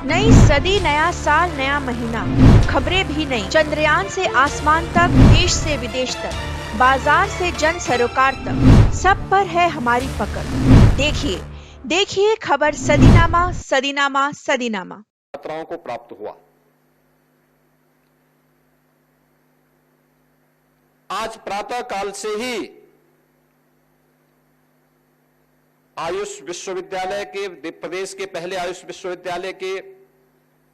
नई सदी, नया साल, नया महीना, खबरें भी नई। चंद्रयान से आसमान तक, देश से विदेश तक, बाजार से जन सरोकार तक, सब पर है हमारी पकड़। देखिए देखिए खबर सदीनामा सदीनामा सदीनामा। छात्राओं को प्राप्त हुआ। आज प्रातः काल से ही आयुष विश्वविद्यालय के, प्रदेश के पहले आयुष विश्वविद्यालय के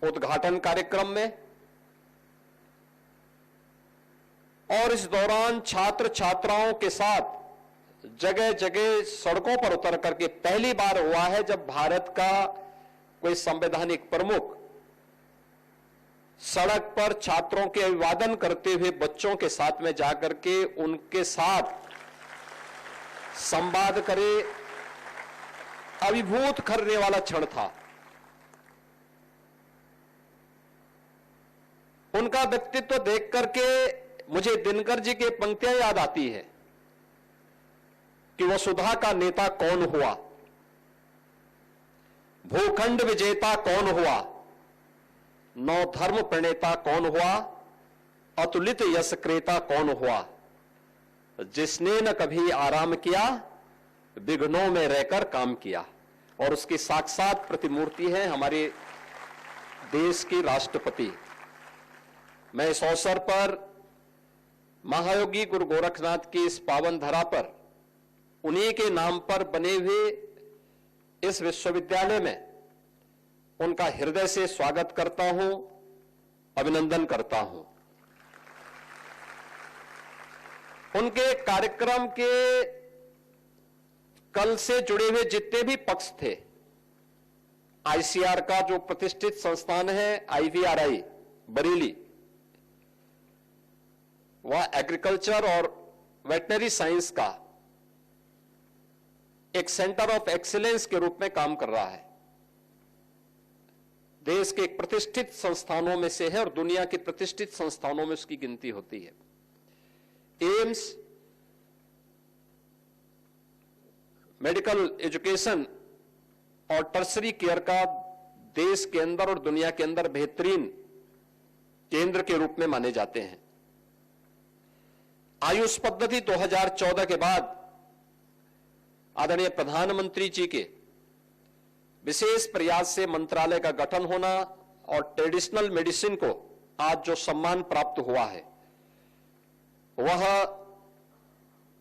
उद्घाटन कार्यक्रम में और इस दौरान छात्र छात्राओं के साथ जगह जगह सड़कों पर उतर करके पहली बार हुआ है जब भारत का कोई संवैधानिक प्रमुख सड़क पर छात्रों के अभिवादन करते हुए बच्चों के साथ में जाकर के उनके साथ संवाद करे। अभिभूत करने वाला क्षण था। उनका व्यक्तित्व देख करके मुझे दिनकर जी की पंक्तियां याद आती है कि वसुधा का नेता कौन हुआ, भूखंड विजेता कौन हुआ, नौ धर्म प्रणेता कौन हुआ, अतुलित यश क्रेता कौन हुआ, जिसने न कभी आराम किया, विघ्नों में रहकर काम किया। और उसकी साक्षात प्रतिमूर्ति है हमारे देश की राष्ट्रपति। मैं इस अवसर पर महायोगी गुरु गोरखनाथ की इस पावन धरा पर उन्हीं के नाम पर बने हुए इस विश्वविद्यालय में उनका हृदय से स्वागत करता हूं, अभिनंदन करता हूं। उनके कार्यक्रम के कल से जुड़े हुए जितने भी पक्ष थे, आईसीआर का जो प्रतिष्ठित संस्थान है आईवीआरआई बरेली, वह एग्रीकल्चर और वेटनरी साइंस का एक सेंटर ऑफ एक्सीलेंस के रूप में काम कर रहा है। देश के एक प्रतिष्ठित संस्थानों में से है और दुनिया के प्रतिष्ठित संस्थानों में उसकी गिनती होती है। एम्स मेडिकल एजुकेशन और टर्सरी केयर का देश के अंदर और दुनिया के अंदर बेहतरीन केंद्र के रूप में माने जाते हैं। आयुष पद्धति 2014 के बाद आदरणीय प्रधानमंत्री जी के विशेष प्रयास से मंत्रालय का गठन होना और ट्रेडिशनल मेडिसिन को आज जो सम्मान प्राप्त हुआ है, वह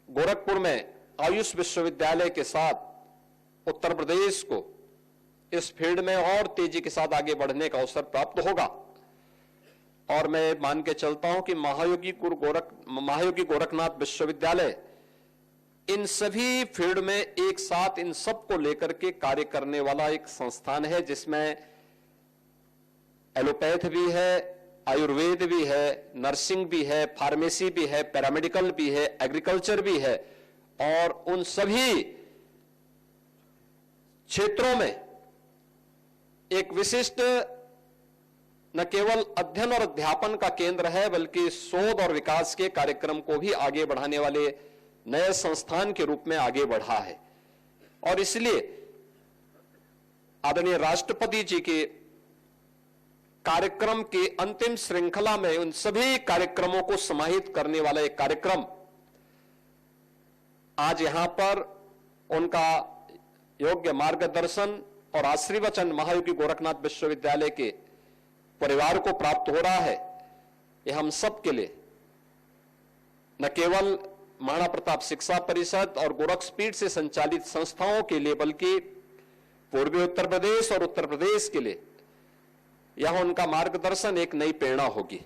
गोरखपुर में आयुष विश्वविद्यालय के साथ उत्तर प्रदेश को इस फील्ड में और तेजी के साथ आगे बढ़ने का अवसर प्राप्त होगा। और मैं मान के चलता हूं कि महायोगी गोरखनाथ विश्वविद्यालय इन सभी फील्ड में एक साथ इन सब को लेकर के कार्य करने वाला एक संस्थान है, जिसमें एलोपैथ भी है, आयुर्वेद भी है, नर्सिंग भी है, फार्मेसी भी है, पैरामेडिकल भी है, एग्रीकल्चर भी है। और उन सभी क्षेत्रों में एक विशिष्ट न केवल अध्ययन और अध्यापन का केंद्र है, बल्कि शोध और विकास के कार्यक्रम को भी आगे बढ़ाने वाले नए संस्थान के रूप में आगे बढ़ा है। और इसलिए आदरणीय राष्ट्रपति जी के कार्यक्रम के अंतिम श्रृंखला में उन सभी कार्यक्रमों को समाहित करने वाला एक कार्यक्रम आज यहां पर उनका योग्य मार्गदर्शन और आशीर्वचन महायोगी गोरखनाथ विश्वविद्यालय के परिवार को प्राप्त हो रहा है। यह हम सब के लिए, न केवल महाराणा प्रताप शिक्षा परिषद और गोरखपीठ से संचालित संस्थाओं के लिए, बल्कि पूर्वी उत्तर प्रदेश और उत्तर प्रदेश के लिए यह उनका मार्गदर्शन एक नई प्रेरणा होगी।